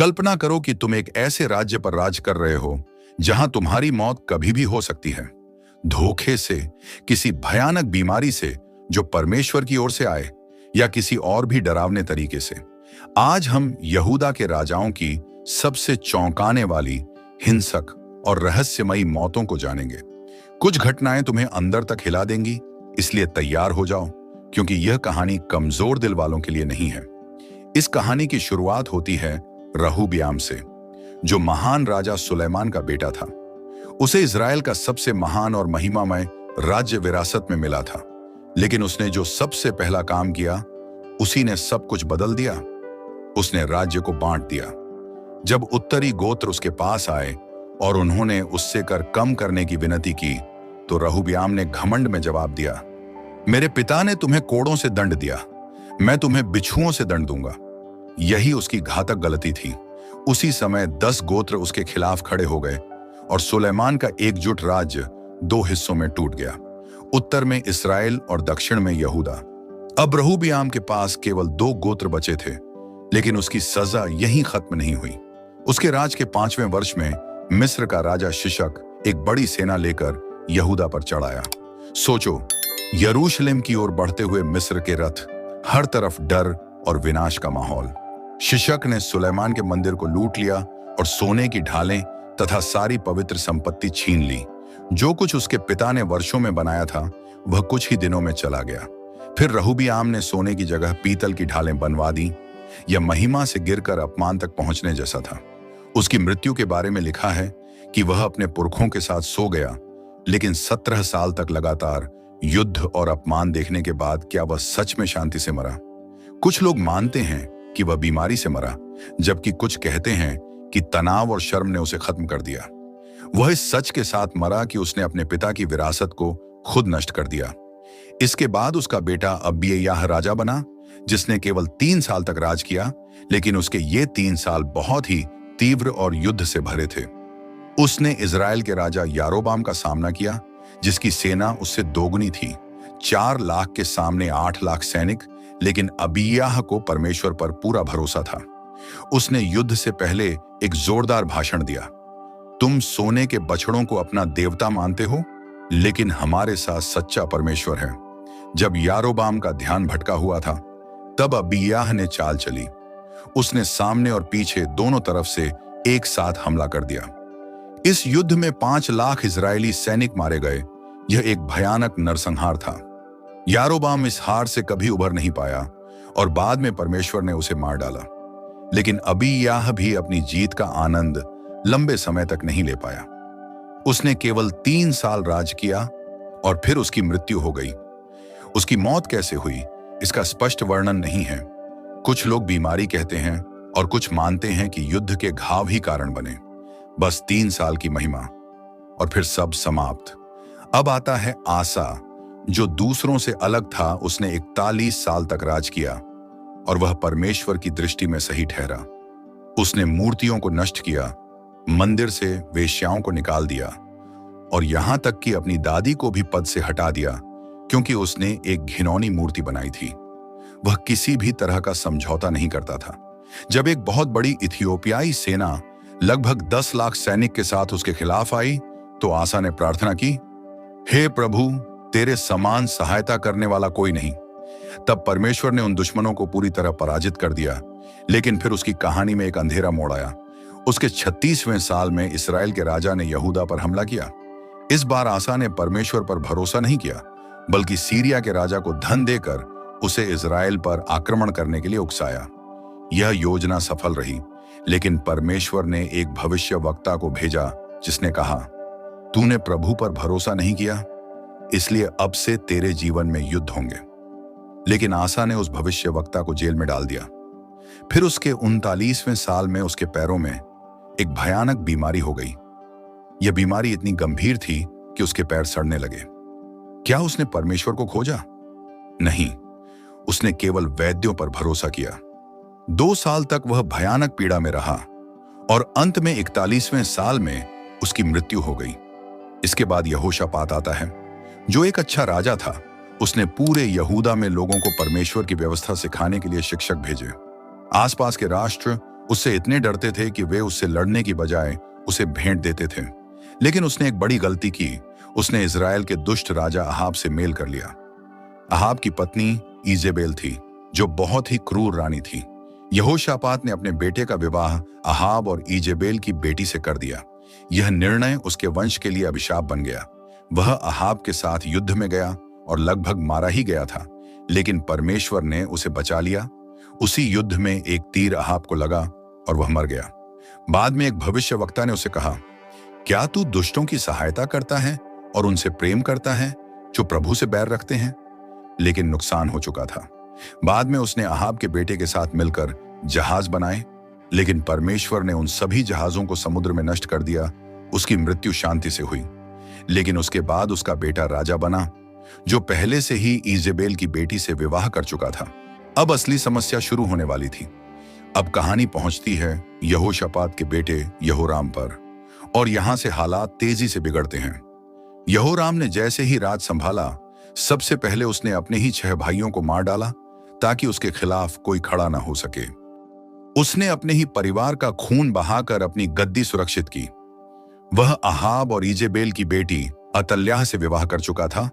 कल्पना करो कि तुम एक ऐसे राज्य पर राज कर रहे हो जहां तुम्हारी मौत कभी भी हो सकती है, धोखे से, किसी भयानक बीमारी से जो परमेश्वर की ओर से आए, या किसी और भी डरावने तरीके से। आज हम यहूदा के राजाओं की सबसे चौंकाने वाली, हिंसक और रहस्यमयी मौतों को जानेंगे। कुछ घटनाएं तुम्हें अंदर तक हिला देंगी, इसलिए तैयार हो जाओ, क्योंकि यह कहानी कमजोर दिल वालों के लिए नहीं है। इस कहानी की शुरुआत होती है रहूब्याम से, जो महान राजा सुलेमान का बेटा था। उसे इज़राइल का सबसे महान और महिमामय राज्य विरासत में मिला था, लेकिन उसने जो सबसे पहला काम किया, उसी ने सब कुछ बदल दिया। उसने राज्य को बांट दिया। जब उत्तरी गोत्र उसके पास आए और उन्होंने उससे कर कम करने की विनती की, तो रहूब्याम ने घमंड में जवाब दिया, मेरे पिता ने तुम्हें कोड़ों से दंड दिया, मैं तुम्हें बिच्छुओं से दंड दूंगा। यही उसकी घातक गलती थी। उसी समय 10 गोत्र उसके खिलाफ खड़े हो गए और सुलेमान का एकजुट राज्य 2 हिस्सों में टूट गया, उत्तर में इस्राएल और दक्षिण में यहूदा। अब रहूब्याम के पास केवल 2 गोत्र बचे थे, लेकिन उसकी सजा यहीं खत्म नहीं हुई। उसके राज के 5वें वर्ष में मिस्र का राजा शिशक एक बड़ी सेना लेकर यहूदा पर चढ़ आया। सोचो, यरूशलेम की ओर बढ़ते हुए मिस्र के रथ, हर तरफ डर और विनाश का माहौल। शिशक ने सुलेमान के मंदिर को लूट लिया और सोने की ढालें तथा सारी पवित्र संपत्ति छीन ली। जो कुछ उसके पिता ने वर्षों में बनाया था, वह कुछ ही दिनों में चला गया। फिर रहूब्याम ने सोने की जगह पीतल की ढालें बनवा दी। यह महिमा से गिरकर अपमान तक पहुंचने जैसा था। उसकी मृत्यु के बारे में लिखा है कि वह अपने पुरखों के साथ सो गया, लेकिन 17 साल तक लगातार युद्ध और अपमान देखने के बाद क्या वह सच में शांति से मरा? कुछ लोग मानते हैं कि वह बीमारी से मरा, जबकि कुछ कहते हैं कि तनाव और शर्म ने उसे खत्म कर दिया। वह इस सच के साथ मरा कि उसने अपने पिता की विरासत को खुद नष्ट कर दिया। इसके बाद उसका बेटा अबिय्याह राजा बना, जिसने केवल 3 साल तक राज किया, लेकिन उसके ये 3 साल बहुत ही तीव्र और युद्ध से भरे थे। उसने इज़राइल के राजा यारोबाम का सामना किया, जिसकी सेना उससे दोगुनी थी। 4 लाख के सामने 8 लाख सैनिक, लेकिन अबिय्याह को परमेश्वर पर पूरा भरोसा था। उसने युद्ध से पहले एक जोरदार भाषण दिया, तुम सोने के बछड़ों को अपना देवता मानते हो, लेकिन हमारे साथ सच्चा परमेश्वर है। जब यारोबाम का ध्यान भटका हुआ था, तब अबिय्याह ने चाल चली। उसने सामने और पीछे दोनों तरफ से एक साथ हमला कर दिया। इस युद्ध में 5 लाख इजरायली सैनिक मारे गए। यह एक भयानक नरसंहार था। यारोबाम इस हार से कभी उभर नहीं पाया और बाद में परमेश्वर ने उसे मार डाला। लेकिन अबिय्याह भी अपनी जीत का आनंद लंबे समय तक नहीं ले पाया। उसने केवल 3 साल राज किया और फिर उसकी मृत्यु हो गई। उसकी मौत कैसे हुई, इसका स्पष्ट वर्णन नहीं है। कुछ लोग बीमारी कहते हैं और कुछ मानते हैं कि युद्ध के घाव ही कारण बने। बस 3 साल की महिमा और फिर सब समाप्त। अब आता है आसा, जो दूसरों से अलग था। उसने 41 साल तक राज किया और वह परमेश्वर की दृष्टि में सही ठहरा। उसने मूर्तियों को नष्ट किया, मंदिर से वेश्याओं को निकाल दिया और यहां तक कि अपनी दादी को भी पद से हटा दिया, क्योंकि उसने एक घिनौनी मूर्ति बनाई थी। वह किसी भी तरह का समझौता नहीं करता था। जब एक बहुत बड़ी इथियोपियाई सेना लगभग 10 लाख सैनिक के साथ उसके खिलाफ आई, तो आसा ने प्रार्थना की, हे प्रभु, तेरे समान सहायता करने वाला कोई नहीं। तब परमेश्वर ने उन दुश्मनों को पूरी तरह पराजित कर दिया। लेकिन फिर उसकी कहानी में एक अंधेरा मोड़ आया। उसके 36वें साल में इस्राएल के राजा ने यहूदा पर हमला किया। इस बार आसा ने परमेश्वर पर भरोसा नहीं किया, बल्कि सीरिया के राजा को धन देकर उसे इस्राएल पर आक्रमण करने के लिए उकसाया। यह योजना सफल रही, लेकिन परमेश्वर ने एक भविष्यवक्ता को भेजा, जिसने कहा, तूने प्रभु पर भरोसा नहीं किया, इसलिए अब से तेरे जीवन में युद्ध होंगे। लेकिन आसा ने उस भविष्यवक्ता को जेल में डाल दिया। फिर उसके 39वें साल में उसके पैरों में एक भयानक बीमारी हो गई। यह बीमारी इतनी गंभीर थी कि उसके पैर सड़ने लगे। क्या उसने परमेश्वर को खोजा? नहीं, उसने केवल वैद्यों पर भरोसा किया। 2 साल तक वह भयानक पीड़ा में रहा और अंत में 41वें साल में उसकी मृत्यु हो गई। इसके बाद यहोशापात आता है, जो एक अच्छा राजा था। उसने पूरे यहूदा में लोगों को परमेश्वर की व्यवस्था सिखाने के लिए शिक्षक भेजे। आसपास के राष्ट्र उससे इतने डरते थे कि वे उससे लड़ने की बजाय उसे भेंट देते थे। लेकिन उसने एक बड़ी गलती की। उसने इजराइल के दुष्ट राजा अहाब से मेल कर लिया। अहाब की पत्नी इजेबेल थी, जो बहुत ही क्रूर रानी थी। यहोशापात ने अपने बेटे का विवाह अहाब और इजेबेल की बेटी से कर दिया। यह निर्णय उसके वंश के लिए अभिशाप बन गया। वह अहाब के साथ युद्ध में गया और लगभग मारा ही गया था, लेकिन परमेश्वर ने उसे बचा लिया। उसी युद्ध में एक तीर अहाब को लगा और वह मर गया। बाद में एक भविष्यवक्ता ने उसे कहा, क्या तू दुष्टों की सहायता करता है और उनसे प्रेम करता है जो प्रभु से बैर रखते हैं? लेकिन नुकसान हो चुका था। बाद में उसने अहाब के बेटे के साथ मिलकर जहाज बनाए, लेकिन परमेश्वर ने उन सभी जहाजों को समुद्र में नष्ट कर दिया। उसकी मृत्यु शांति से हुई। लेकिन उसके बाद उसका बेटा राजा बना, जो पहले से ही इजेबेल की बेटी से विवाह कर चुका था। अब असली समस्या शुरू होने वाली थी। अब कहानी पहुंचती है यहोशापात के बेटे यहोराम पर, और यहां से हालात तेजी से बिगड़ते हैं। यहोराम ने जैसे ही राज संभाला, सबसे पहले उसने अपने ही 6 भाइयों को मार डाला ताकि उसके खिलाफ कोई खड़ा ना हो सके। उसने अपने ही परिवार का खून बहाकर अपनी गद्दी सुरक्षित की। वह अहाब और इजेबेल की बेटी अतल्याह से विवाह कर चुका था,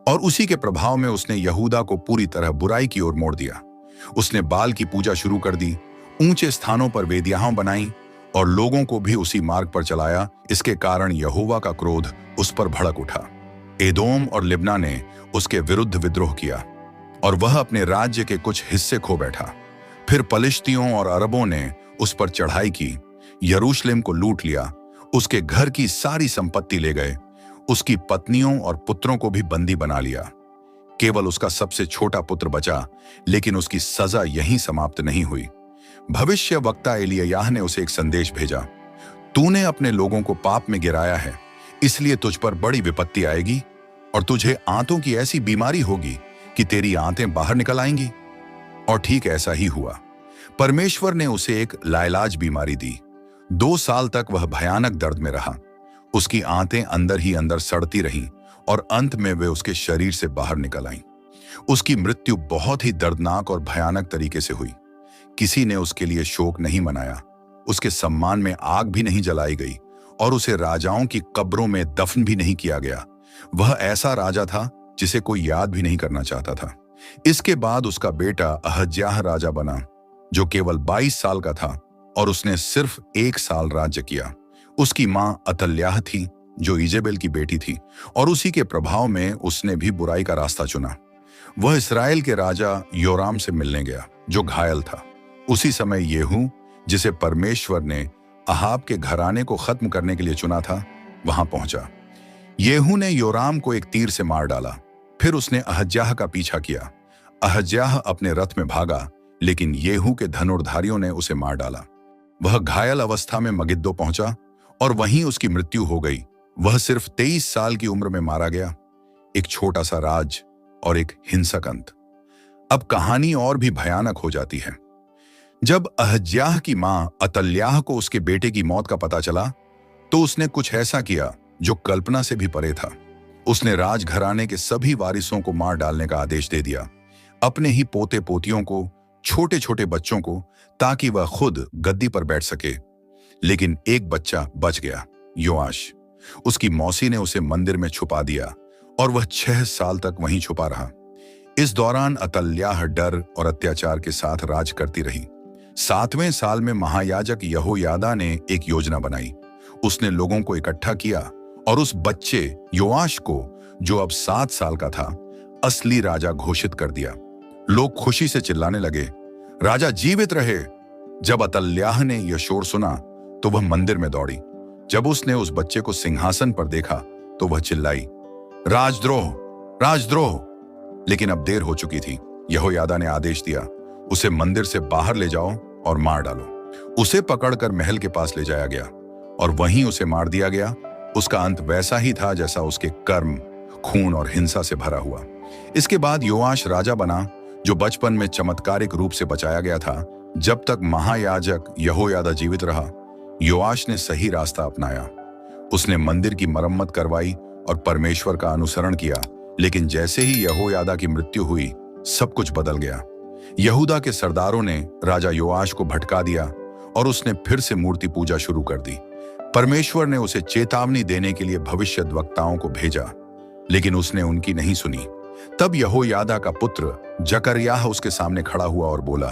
और उसी के प्रभाव में उसने यहूदा को पूरी तरह बुराई की ओर मोड़ दिया। उसने बाल की पूजा शुरू कर दी, ऊंचे स्थानों पर वेदियां बनाई और लोगों को भी उसी मार्ग पर चलाया। इसके कारण यहोवा का क्रोध उस पर भड़क उठा। एदोम और लिब्ना ने उसके विरुद्ध विद्रोह किया और वह अपने राज्य के कुछ हिस्से खो बैठा। फिर पलिश्तियों और अरबों ने उस पर चढ़ाई की, यरूशलेम को लूट लिया, उसके घर की सारी संपत्ति ले गए, उसकी पत्नियों और पुत्रों को भी बंदी बना लिया। केवल उसका सबसे छोटा पुत्र बचा, लेकिन उसकी सजा यहीं समाप्त नहीं हुई। भविष्य वक्ता एलिय्याह ने उसे एक संदेश भेजा, तूने अपने लोगों को पाप में गिराया है, इसलिए तुझ पर बड़ी विपत्ति आएगी और तुझे आंतों की ऐसी बीमारी होगी कि तेरी आंतें बाहर निकल आएंगी। और ठीक ऐसा ही हुआ। परमेश्वर ने उसे एक लाइलाज बीमारी दी। 2 साल तक वह भयानक दर्द में रहा। उसकी आंतें अंदर ही अंदर सड़ती रहीं और अंत में वे उसके शरीर से बाहर निकल आईं। उसकी मृत्यु बहुत ही दर्दनाक और भयानक तरीके से हुई। किसी ने उसके लिए शोक नहीं मनाया, उसके सम्मान में आग भी नहीं जलाई गई और उसे राजाओं की कब्रों में दफन भी नहीं किया गया। वह ऐसा राजा था जिसे कोई याद भी नहीं करना चाहता था। इसके बाद उसका बेटा अहज्याह राजा बना, जो केवल 22 साल का था, और उसने सिर्फ 1 साल राज्य किया। उसकी मां अतल्याह थी, जो इजेबेल की बेटी थी, और उसी के प्रभाव में उसने भी बुराई का रास्ता चुना। वह इस्राएल के राजा योराम से मिलने गया, जो घायल था। उसी समय येहू, जिसे परमेश्वर ने अहाब के घराने को खत्म करने के लिए चुना था, वहां पहुंचा। येहू ने योराम को एक तीर से मार डाला। फिर उसने अहज्याह का पीछा किया। अहज्याह अपने रथ में भागा, लेकिन येहू के धनुर्धारियों ने उसे मार डाला। वह घायल अवस्था में मगिद्दो पहुंचा और वहीं उसकी मृत्यु हो गई। वह सिर्फ 23 साल की उम्र में मारा गया। एक छोटा सा राज और एक हिंसक अंत। अब कहानी और भी भयानक हो जाती है। जब अहज्याह की मां अतल्याह को उसके बेटे की मौत का पता चला, तो उसने कुछ ऐसा किया जो कल्पना से भी परे था। उसने राजघराने के सभी वारिसों को मार डालने का आदेश दे दिया, अपने ही पोते पोतियों को, छोटे छोटे बच्चों को, ताकि वह खुद गद्दी पर बैठ सके। लेकिन एक बच्चा बच गया, योआश। उसकी मौसी ने उसे मंदिर में छुपा दिया और वह 6 साल तक वहीं छुपा रहा। इस दौरान अतल्याह डर और अत्याचार के साथ राज करती रही। 7वें साल में महायाजक यहोयादा ने एक योजना बनाई। उसने लोगों को इकट्ठा किया और उस बच्चे योआश को, जो अब 7 साल का था, असली राजा घोषित कर दिया। लोग खुशी से चिल्लाने लगे, राजा जीवित रहे। जब अतल्याह ने यह शोर सुना तो वह मंदिर में दौड़ी। जब उसने उस बच्चे को सिंहासन पर देखा तो वह चिल्लाई, राजद्रोह, राजद्रोह। लेकिन अब देर हो चुकी थी। यहोयादा ने आदेश दिया, उसे मंदिर से बाहर ले जाओ और मार डालो। उसे पकड़कर महल के पास ले जाया गया और वहीं उसे मार दिया गया। उसका अंत वैसा ही था जैसा उसके कर्म, खून और हिंसा से भरा हुआ। इसके बाद योआश राजा बना, जो बचपन में चमत्कारिक रूप से बचाया गया था। जब तक महायाजक यहोयादा जीवित रहा, योआश ने सही रास्ता अपनाया। उसने मंदिर की मरम्मत करवाई और परमेश्वर का अनुसरण किया। लेकिन जैसे ही यहोयादा की मृत्यु हुई, सब कुछ बदल गया। यहूदा के सरदारों ने राजा योआश को भटका दिया। और उसने फिर से मूर्ति पूजा शुरू कर दी। परमेश्वर ने उसे चेतावनी देने के लिए भविष्यद्वक्ताओं को भेजा, लेकिन उसने उनकी नहीं सुनी। तब यहोयादा का पुत्र जकरयाह उसके सामने खड़ा हुआ और बोला,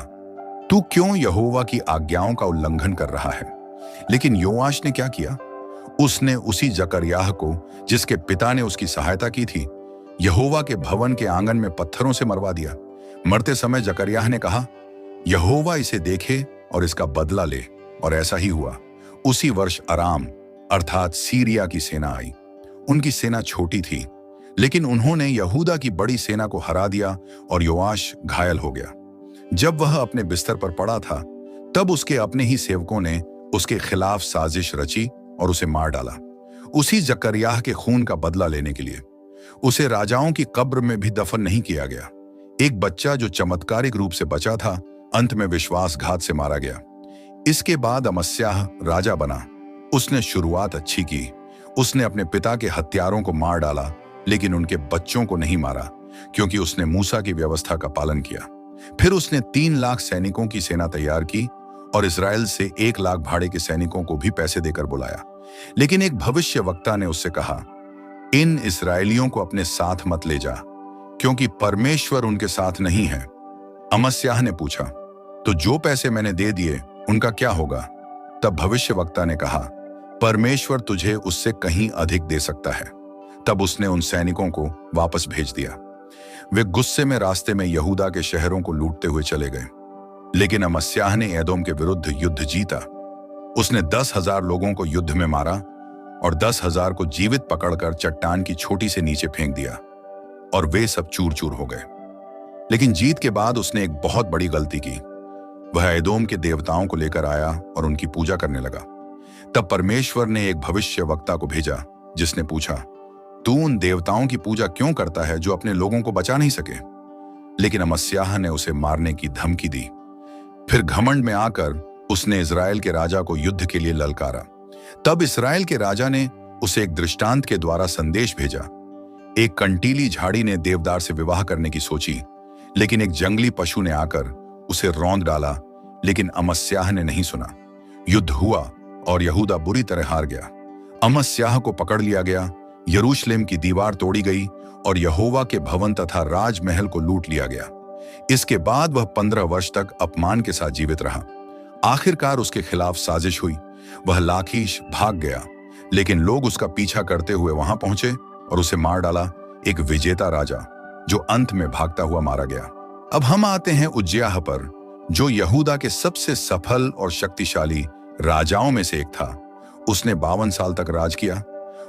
तू क्यों यहोवा की आज्ञाओं का उल्लंघन कर रहा है? लेकिन योआश ने क्या किया? उसने उसी जकरयाह को, जिसके पिता ने उसकी सहायता की थी, यहोवा के भवन के आंगन में पत्थरों से मरवा दिया। मरते समय जकरयाह ने कहा, यहोवा इसे देखे और इसका बदला ले। और ऐसा ही हुआ। उसी वर्ष अराम अर्थात सीरिया की सेना आई। उनकी सेना छोटी थी, लेकिन उन्होंने यहूदा की बड़ी सेना को हरा दिया और योआश घायल हो गया। जब वह अपने बिस्तर पर पड़ा था, तब उसके अपने ही सेवकों ने उसके खिलाफ साजिश रची और उसे मार डाला। उसी जकरयाह के खून का बदला लेने के लिए उसे राजाओं की कब्र में भी दफन नहीं किया गया। एक बच्चा जो चमत्कारिक रूप से बचा था, अंत में विश्वासघात से मारा गया। इसके बाद अमस्याह राजा बना। उसने शुरुआत अच्छी की। उसने अपने पिता के हत्यारों को मार डाला, लेकिन उनके बच्चों को नहीं मारा, क्योंकि उसने मूसा की व्यवस्था का पालन किया। फिर उसने 3 लाख सैनिकों की सेना तैयार की और इस्राएल से 1 लाख भाड़े के सैनिकों को भी पैसे देकर बुलाया। लेकिन एक भविष्यवक्ता ने उससे कहा, इन इस्राएलियों को अपने साथ मत ले जा, क्योंकि परमेश्वर उनके साथ नहीं है। अमस्याह ने पूछा, तो जो पैसे मैंने दे दिए उनका क्या होगा? तब भविष्यवक्ता ने कहा, परमेश्वर तुझे उससे कहीं अधिक दे सकता है। तब उसने उन सैनिकों को वापस भेज दिया। वे गुस्से में रास्ते में यहूदा के शहरों को लूटते हुए चले गए। लेकिन अमस्याह ने एदोम के विरुद्ध युद्ध जीता। उसने 10,000 लोगों को युद्ध में मारा और 10,000 को जीवित पकड़कर चट्टान की छोटी से नीचे फेंक दिया, और वे सब चूर चूर हो गए। लेकिन जीत के बाद उसने एक बहुत बड़ी गलती की। वह एदोम के देवताओं को लेकर आया और उनकी पूजा करने लगा। तब परमेश्वर ने एक भविष्यवक्ता को भेजा, जिसने पूछा, तू उन देवताओं की पूजा क्यों करता है जो अपने लोगों को बचा नहीं सके? लेकिन अमस्याह ने उसे मारने की धमकी दी। फिर घमंड में आकर उसने इजराइल के राजा को युद्ध के लिए ललकारा। तब इस्राएल के राजा ने उसे एक दृष्टांत के द्वारा संदेश भेजा। एक कंटीली झाड़ी ने देवदार से विवाह करने की सोची, लेकिन एक जंगली पशु ने आकर उसे रौंद डाला, लेकिन अमस्याह ने नहीं सुना। युद्ध हुआ और यहूदा बुरी तरह हार गया। अमस्याह को पकड़ लिया गया, यरूशलेम की दीवार तोड़ी गई और यहोवा के भवन तथा राजमहल को लूट लिया गया। इसके बाद वह 15 वर्ष तक अपमान के साथ जीवित रहा। आखिरकार उसके खिलाफ साजिश हुई। वह लाखीश भाग गया, लेकिन लोग उसका पीछा करते हुए वहां पहुंचे और उसे मार डाला, एक विजेता राजा जो अंत में भागता हुआ मारा गया। अब हम आते हैं उज्जियाह पर, जो यहूदा के सबसे सफल और शक्तिशाली राजाओं में से एक था। उसने 52 साल तक राज किया।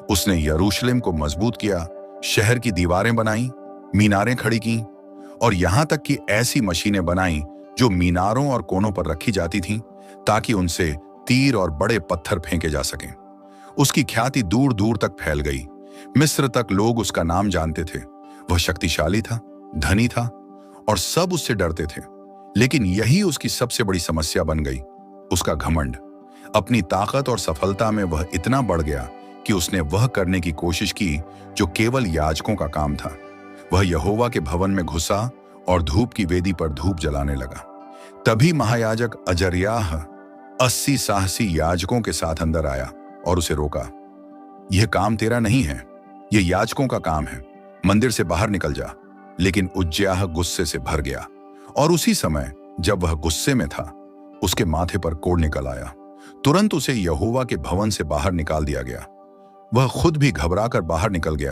उसने यरूशलेम को मजबूत किया, शहर की दीवारें बनाई, मीनारें खड़ी की और यहां तक कि ऐसी मशीनें बनाई जो मीनारों और कोनों पर रखी जाती थीं, ताकि उनसे तीर और बड़े पत्थर फेंके जा सकें। उसकी ख्याति दूर दूर तक फैल गई। मिस्र तक लोग उसका नाम जानते थे। वह शक्तिशाली था, धनी था और सब उससे डरते थे। लेकिन यही उसकी सबसे बड़ी समस्या बन गई, उसका घमंड। अपनी ताकत और सफलता में वह इतना बढ़ गया कि उसने वह करने की कोशिश की जो केवल याजकों का काम था। वह यहोवा के भवन में घुसा और धूप की वेदी पर धूप जलाने लगा। तभी महायाजक अजर्याह 80 साहसी याजकों के साथ अंदर आया और उसे रोका। यह काम तेरा नहीं है, यह याजकों का काम है, मंदिर से बाहर निकल जा। लेकिन उज्जियाह गुस्से से भर गया और उसी समय जब वह गुस्से में था, उसके माथे पर कोढ़ निकल आया। तुरंत उसे यहोवा के भवन से बाहर निकाल दिया गया। वह खुद भी घबराकर बाहर निकल गया,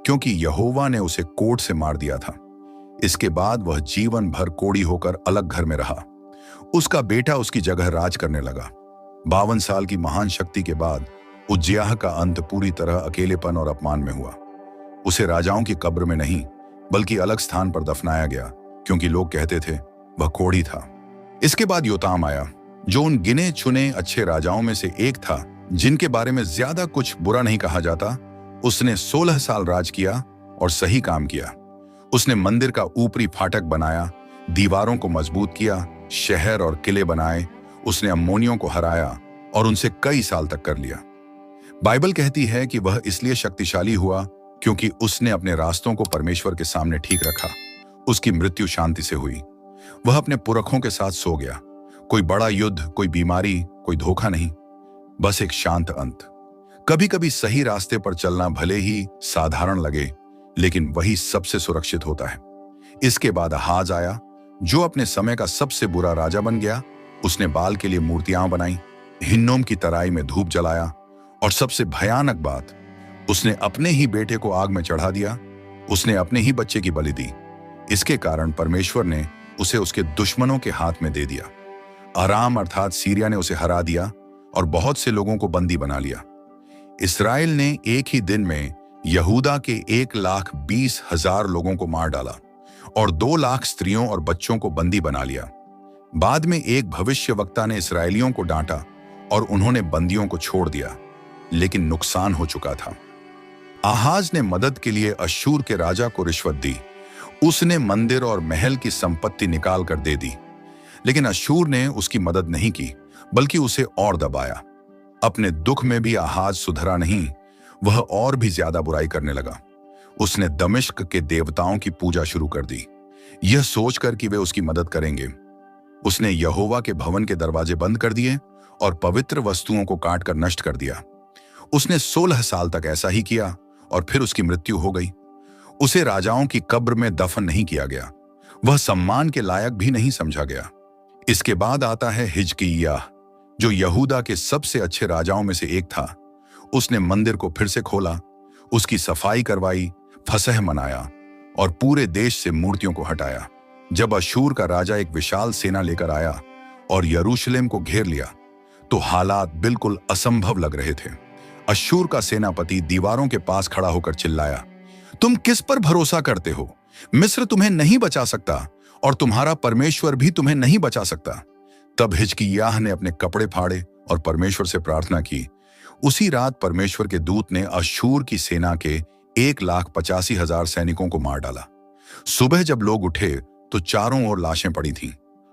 क्योंकि यहोवा ने उसे कोढ़ से मार दिया था। इसके बाद वह जीवन भर कोढ़ी होकर अलग घर में रहा। उसका बेटा उसकी जगह राज करने लगा। 52 साल की महान शक्ति के बाद उज्जियाह का अंत पूरी तरह अकेलेपन और अपमान में हुआ। उसे राजाओं की कब्र में नहीं, बल्कि अलग स्थान पर दफनाया गया, क्योंकि लोग कहते थे वह कोढ़ी था। इसके बाद योताम आया, जो उन गिने चुने अच्छे राजाओं में से एक था, जिनके बारे में ज्यादा कुछ बुरा नहीं कहा जाता। उसने 16 साल राज किया और सही काम किया। उसने मंदिर का ऊपरी फाटक बनाया, दीवारों को मजबूत किया, शहर और किले बनाए। उसने अम्मोनियों को हराया और उनसे कई साल तक कर लिया। बाइबल कहती है कि वह इसलिए शक्तिशाली हुआ क्योंकि उसने अपने रास्तों को परमेश्वर के सामने ठीक रखा। उसकी मृत्यु शांति से हुई। वह अपने पुरखों के साथ सो गया। कोई बड़ा युद्ध, कोई बीमारी, कोई धोखा नहीं, बस एक शांत अंत। कभी कभी सही रास्ते पर चलना भले ही साधारण लगे, लेकिन वही सबसे सुरक्षित होता है। इसके बाद आहाज आया, जो अपने समय का सबसे बुरा राजा बन गया। उसने बाल के लिए मूर्तियां बनाई, हिन्नोम की तराई में धूप जलाया, और सबसे भयानक बात, उसने अपने ही बेटे को आग में चढ़ा दिया। उसने अपने ही बच्चे की बलि दी। इसके कारण परमेश्वर ने उसे उसके दुश्मनों के हाथ में दे दिया। अराम अर्थात सीरिया ने उसे हरा दिया और बहुत से लोगों को बंदी बना लिया। इस्राएल ने एक ही दिन में यहूदा के 1,20,000 लोगों को मार डाला और 2 लाख स्त्रियों और बच्चों को बंदी बना लिया। बाद में एक भविष्यवक्ता ने इस्राएलियों को डांटा और उन्होंने बंदियों को छोड़ दिया, लेकिन नुकसान हो चुका था। आहाज ने मदद के लिए अश्शूर के राजा को रिश्वत दी। उसने मंदिर और महल की संपत्ति निकाल कर दे दी, लेकिन अश्शूर ने उसकी मदद नहीं की, बल्कि उसे और दबाया। अपने दुख में भी आहाज सुधरा नहीं, वह और भी ज्यादा बुराई करने लगा। उसने दमिश्क के देवताओं की पूजा शुरू कर दी, यह सोचकर कि वे उसकी मदद करेंगे। उसने यहोवा के भवन के दरवाजे बंद कर दिए और पवित्र वस्तुओं को काटकर नष्ट कर दिया। उसने 16 साल तक ऐसा ही किया और फिर उसकी मृत्यु हो गई। उसे राजाओं की कब्र में दफन नहीं किया गया, वह सम्मान के लायक भी नहीं समझा गया। इसके बाद आता है हिजकिय्याह, जो यहूदा के सबसे अच्छे राजाओं में से एक था। उसने मंदिर को फिर से खोला, उसकी सफाई करवाई, फसह मनाया और पूरे देश से मूर्तियों को हटाया। जब अश्शूर का राजा एक विशाल सेना लेकर आया और यरूशलेम को घेर लिया, तो हालात बिल्कुल असंभव लग रहे थे। अश्शूर का सेनापति दीवारों के पास खड़ा होकर चिल्लाया, तुम किस पर भरोसा करते हो? मिस्र तुम्हें नहीं बचा सकता और तुम्हारा परमेश्वर भी तुम्हें नहीं बचा सकता। तब हिजकिय्याह ने अपने कपड़े फाड़े और परमेश्वर से प्रार्थना की। उसी रात परमेश्वर के दूत ने अश्शूर की सेना के 1,85,000 सैनिकों को मार डाला। सुबह जब लोग उठे तो चारों ओर लाशें पड़ी थीं।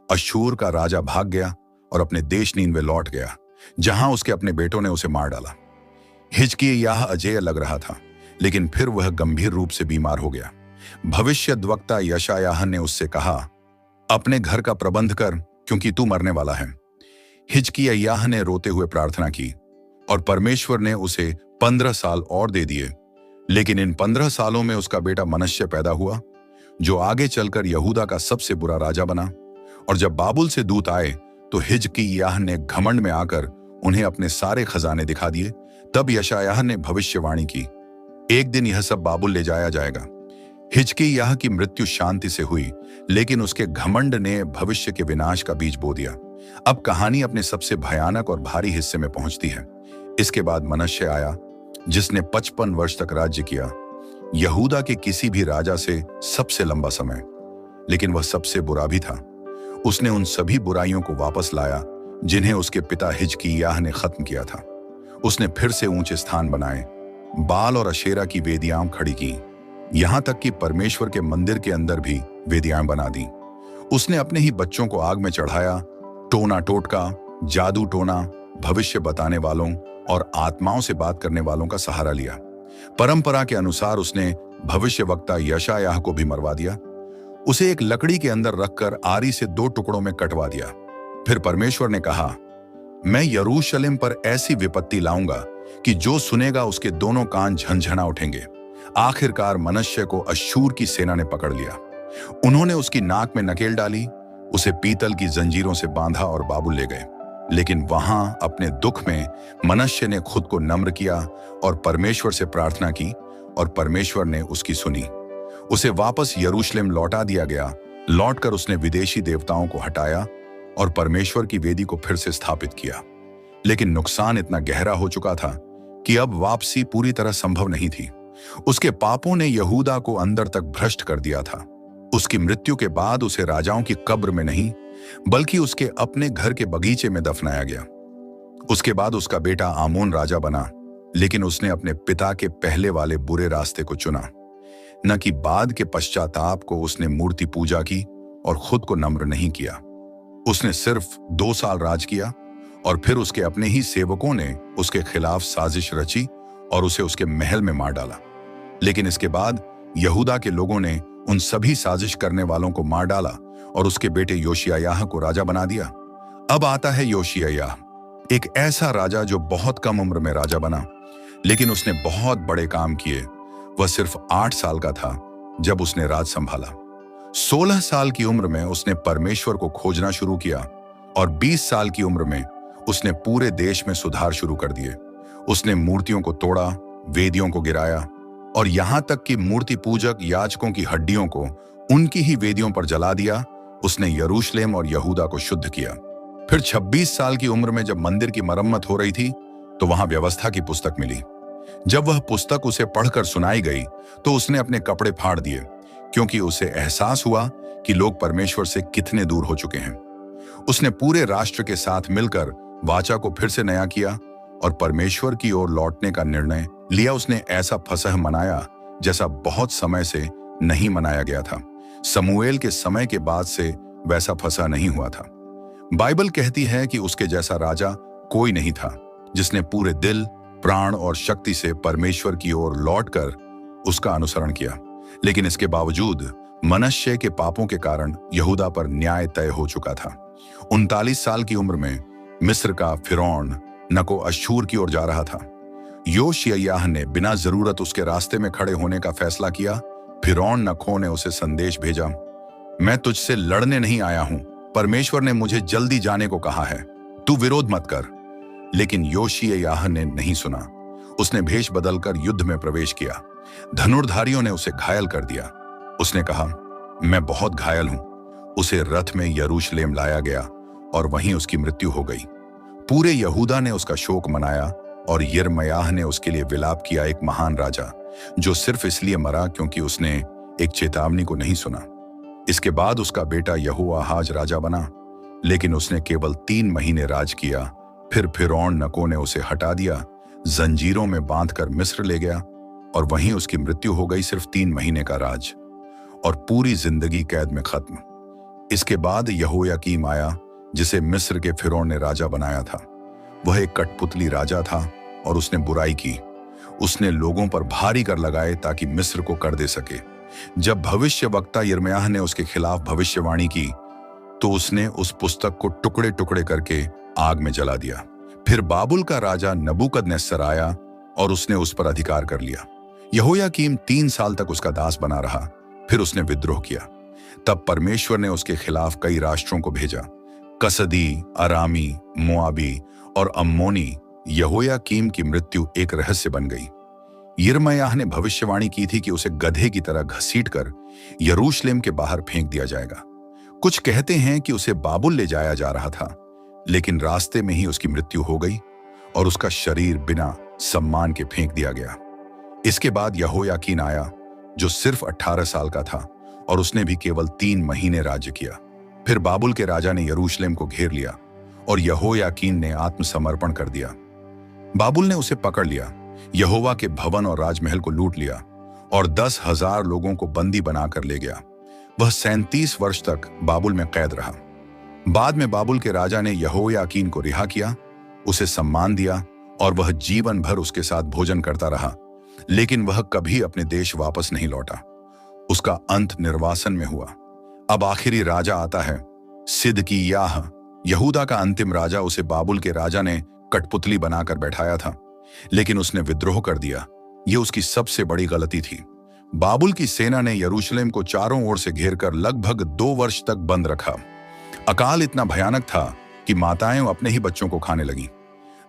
अश्शूर का राजा भाग गया और अपने देश नीनवे लौट गया, जहां उसके अपने बेटों ने उसे मार डाला। हिजकिय्याह अजेय लग रहा था, लेकिन फिर वह गंभीर रूप से बीमार हो गया। भविष्यद्वक्ता यशायाह ने उससे कहा, अपने घर का प्रबंध कर, क्योंकि तू मरने वाला है। हिजकिय्याह ने रोते हुए प्रार्थना की और परमेश्वर ने उसे 15 साल और दे दिए। लेकिन इन 15 सालों में उसका बेटा मनश्शे पैदा हुआ, जो आगे चलकर यहूदा का सबसे बुरा राजा बना। और जब बाबुल से दूत आए तो हिजकिय्याह ने घमंड में आकर उन्हें अपने सारे खजाने दिखा दिए। तब यशायाह ने भविष्यवाणी की, एक दिन यह सब बाबुल ले जाया जाएगा। हिजकिय्याह की मृत्यु शांति से हुई, लेकिन उसके घमंड ने भविष्य के विनाश का बीज बो दिया। अब कहानी अपने सबसे भयानक और भारी हिस्से में पहुंचती है। इसके बाद मनश्शे आया, जिसने 55 वर्ष तक राज्य किया, यहूदा के किसी भी राजा से सबसे लंबा समय। लेकिन वह सबसे बुरा भी था। उसने उन सभी बुराइयों को वापस लाया जिन्हें उसके पिता हिजकिय्याह ने खत्म किया था। उसने फिर से ऊंचे स्थान बनाए, बाल और अशेरा की वेदियां खड़ी की, यहां तक कि परमेश्वर के मंदिर के अंदर भी वेदियां बना दी। उसने अपने ही बच्चों को आग में चढ़ाया, टोना टोटका, जादू टोना, भविष्य बताने वालों और आत्माओं से बात करने वालों का सहारा लिया। परंपरा के अनुसार उसने भविष्यवक्ता यशायाह को भी मरवा दिया। उसे एक लकड़ी के अंदर रखकर आरी से 2 टुकड़ों में कटवा दिया। फिर परमेश्वर ने कहा, मैं यरूशलेम पर ऐसी विपत्ति लाऊंगा कि जो सुनेगा उसके दोनों कान झनझना उठेंगे। आखिरकार मनश्शे को अश्शूर की सेना ने पकड़ लिया। उन्होंने उसकी नाक में नकेल डाली, उसे पीतल की जंजीरों से बांधा और बाबुल ले गए। लेकिन वहां अपने दुख में मनश्शे ने खुद को नम्र किया और परमेश्वर से प्रार्थना की, और परमेश्वर ने उसकी सुनी। उसे वापस यरूशलेम लौटा दिया गया। लौटकर उसने विदेशी देवताओं को हटाया और परमेश्वर की वेदी को फिर से स्थापित किया। लेकिन नुकसान इतना गहरा हो चुका था कि अब वापसी पूरी तरह संभव नहीं थी। उसके पापों ने यहूदा को अंदर तक भ्रष्ट कर दिया था। उसकी मृत्यु के बाद उसे राजाओं की कब्र में नहीं, बल्कि उसके अपने घर के बगीचे में दफनाया गया। उसके बाद उसका बेटा आमोन राजा बना, लेकिन उसने अपने पिता के पहले वाले बुरे रास्ते को चुना। न कि बाद के पश्चाताप को उसने मूर्ति पूजा की और खुद को नम्र नहीं किया। उसने सिर्फ 2 साल राज किया और फिर उसके अपने ही सेवकों ने उसके खिलाफ साजिश रची और उसे उसके महल में मार डाला। लेकिन इसके बाद यहूदा के लोगों ने उन सभी साजिश करने वालों को मार डाला और उसके बेटे योशियाह को राजा बना दिया। अब आता है योशिय्याह, एक ऐसा राजा जो बहुत कम उम्र में राजा बना, लेकिन उसने बहुत बड़े काम किए। वह सिर्फ 8 साल का था जब उसने राज संभाला। 16 साल की उम्र में उसने परमेश्वर को खोजना शुरू किया और 20 साल की उम्र में उसने पूरे देश में सुधार शुरू कर दिए। उसने मूर्तियों को तोड़ा, वेदियों को गिराया और यहां तक कि मूर्ति पूजक याजकों की हड्डियों को उनकी ही वेदियों पर जला दिया। उसने यरूशलेम और यहूदा को शुद्ध किया। फिर 26 साल की उम्र में जब मंदिर की मरम्मत हो रही थी तो वहां व्यवस्था की पुस्तक मिली। जब वह पुस्तक उसे पढ़कर सुनाई गई तो उसने अपने कपड़े फाड़ दिए, क्योंकि उसे एहसास हुआ कि लोग परमेश्वर से कितने दूर हो चुके हैं। उसने पूरे राष्ट्र के साथ मिलकर वाचा को फिर से नया किया और परमेश्वर की ओर लौटने का निर्णय लिया। उसने ऐसा फसह मनाया जैसा बहुत समय से नहीं मनाया गया था। समूएल के समय के बाद से वैसा फसह नहीं हुआ था। बाइबल कहती है कि उसके जैसा राजा कोई नहीं था जिसने पूरे दिल, प्राण और शक्ति से परमेश्वर की ओर लौटकर उसका अनुसरण किया। लेकिन इसके बावजूद मनश्शे के पापों के कारण यहूदा पर न्याय तय हो चुका था। 39 साल की उम्र में मिस्र का फिरौन नको अश्शूर की ओर जा रहा था। योशिय्याह ने बिना जरूरत उसके रास्ते में खड़े होने का फैसला किया। फिरौन नको ने उसे संदेश भेजा, मैं तुझसे लड़ने नहीं आया हूं, परमेश्वर ने मुझे जल्दी जाने को कहा है, तू विरोध मत कर। लेकिन योशिय्याह ने नहीं सुना। उसने भेष बदलकर युद्ध में प्रवेश किया। धनुर्धारियों ने उसे घायल कर दिया। उसने कहा, मैं बहुत घायल हूं। उसे रथ में यरूशलेम लाया गया और वहीं उसकी मृत्यु हो गई। पूरे यहूदा ने उसका शोक मनाया और यिर्मयाह ने उसके लिए विलाप किया, एक महान राजा जो सिर्फ इसलिए मरा क्योंकि उसने एक चेतावनी को नहीं सुना। इसके बाद उसका बेटा यहोआहाज राजा बना, लेकिन उसने केवल 3 महीने राज किया। फिर फिरौन नको ने उसे हटा दिया, जंजीरों में बांधकर मिस्र ले गया और वहीं उसकी मृत्यु हो गई। सिर्फ 3 महीने का राज और पूरी जिंदगी कैद में खत्म। इसके बाद यहोयाकीम आया, जिसे मिस्र के फिरौन ने राजा बनाया था। वह एक कठपुतली राजा था और उसने बुराई की। उसने लोगों पर भारी कर लगाए ताकि मिस्र को कर दे सके। जब भविष्यवक्ता यिर्मयाह ने उसके खिलाफ भविष्यवाणी की तो उसने उस पुस्तक को टुकड़े टुकड़े करके आग में जला दिया। फिर बाबुल का राजा नबूकदनेस्सर आया और उसने उस पर अधिकार कर लिया। यहोयाकीम 3 साल तक उसका दास बना रहा। फिर उसने विद्रोह किया। तब परमेश्वर ने उसके खिलाफ कई राष्ट्रों को भेजा, कसदी, अरामी, मोआबी और अम्मोनी। यहोयाकीम की मृत्यु एक रहस्य बन गई। यिर्मयाह ने भविष्यवाणी की थी कि उसे गधे की तरह घसीटकर यरूशलेम के बाहर फेंक दिया जाएगा। कुछ कहते हैं कि उसे बाबुल ले जाया जा रहा था, लेकिन रास्ते में ही उसकी मृत्यु हो गई और उसका शरीर बिना सम्मान के फेंक दिया गया। इसके बाद यहोयाकीन आया, जो सिर्फ 18 साल का था और उसने भी केवल 3 महीने राज्य किया। फिर बाबुल के राजा ने यरूशलेम को घेर लिया और यहोयाकीन ने आत्मसमर्पण कर दिया। बाबुल ने उसे पकड़ लिया, यहोवा के भवन और राजमहल को लूट लिया और 10,000 लोगों को बंदी बनाकर ले गया। वह 37 वर्ष तक बाबुल में कैद रहा। बाद में बाबुल के राजा ने यहोयाकीन को रिहा किया, उसे सम्मान दिया और वह जीवन भर उसके साथ भोजन करता रहा। लेकिन वह कभी अपने देश वापस नहीं लौटा। उसका अंत निर्वासन में हुआ। अब आखिरी राजा आता है, सिदकिय्याह, यहूदा का अंतिम राजा। उसे बाबुल के राजा ने कठपुतली बनाकर बैठाया था, लेकिन उसने विद्रोह कर दिया। यह उसकी सबसे बड़ी गलती थी। बाबुल की सेना ने यरूशलेम को चारों ओर से घेरकर लगभग 2 वर्ष तक बंद रखा। अकाल इतना भयानक था कि माताएं अपने ही बच्चों को खाने लगीं।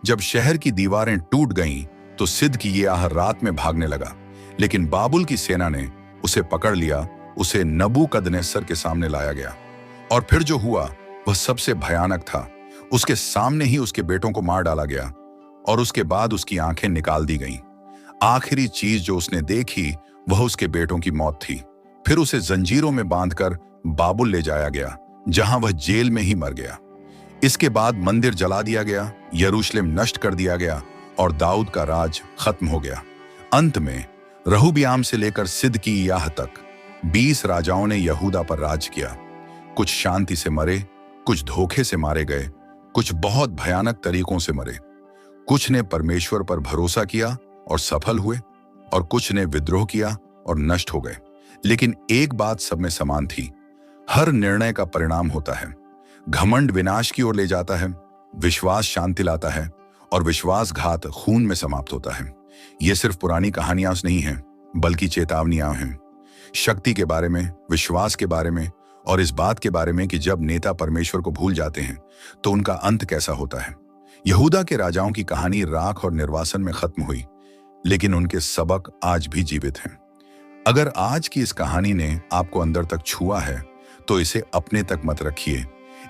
जब शहर की दीवारें टूट गईं तो सिदकिय्याह रात में भागने लगा, लेकिन बाबुल की सेना ने उसे पकड़ लिया। उसे नबूकदनेस्सर के सामने लाया गया और फिर जो हुआ वह सबसे भयानक था। उसके सामने ही उसके बेटों को मार डाला गया और उसके बाद उसकी आंखें निकाल दी गईं। आखिरी चीज जो उसने देखी वह उसके बेटों की मौत थी। फिर उसे जंजीरों में बांधकर बाबुल ले जाया गया, जहां वह जेल में ही मर गया। इसके बाद मंदिर जला दिया गया, यरूशलेम नष्ट कर दिया गया और दाऊद का राज खत्म हो गया। अंत में रहूबियाम से लेकर सिदकिय्याह तक 20 राजाओं ने यहूदा पर राज किया। कुछ शांति से मरे, कुछ धोखे से मारे गए, कुछ बहुत भयानक तरीकों से मरे। कुछ ने परमेश्वर पर भरोसा किया और सफल हुए और कुछ ने विद्रोह किया और नष्ट हो गए। लेकिन एक बात सब में समान थी, हर निर्णय का परिणाम होता है। घमंड विनाश की ओर ले जाता है, विश्वास शांति लाता है और विश्वासघात खून में समाप्त होता है। ये सिर्फ पुरानी कहानियां नहीं हैं, बल्कि चेतावनियां हैं। शक्ति के बारे में, विश्वास के बारे में और इस बात के बारे में कि जब नेता परमेश्वर को भूल जाते हैं तो उनका अंत कैसा होता है। यहूदा के राजाओं की कहानी राख और निर्वासन में खत्म हुई, लेकिन उनके सबक आज भी जीवित हैं। अगर आज की इस कहानी ने आपको अंदर तक छुआ है तो इसे अपने तक मत रखिए।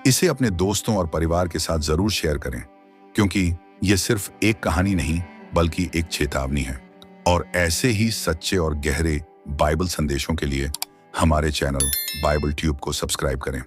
इसे अपने दोस्तों और परिवार के साथ जरूर शेयर करें, क्योंकि ये सिर्फ एक कहानी नहीं बल्कि एक चेतावनी है। और ऐसे ही सच्चे और गहरे बाइबल संदेशों के लिए हमारे चैनल बाइबल ट्यूब को सब्सक्राइब करें।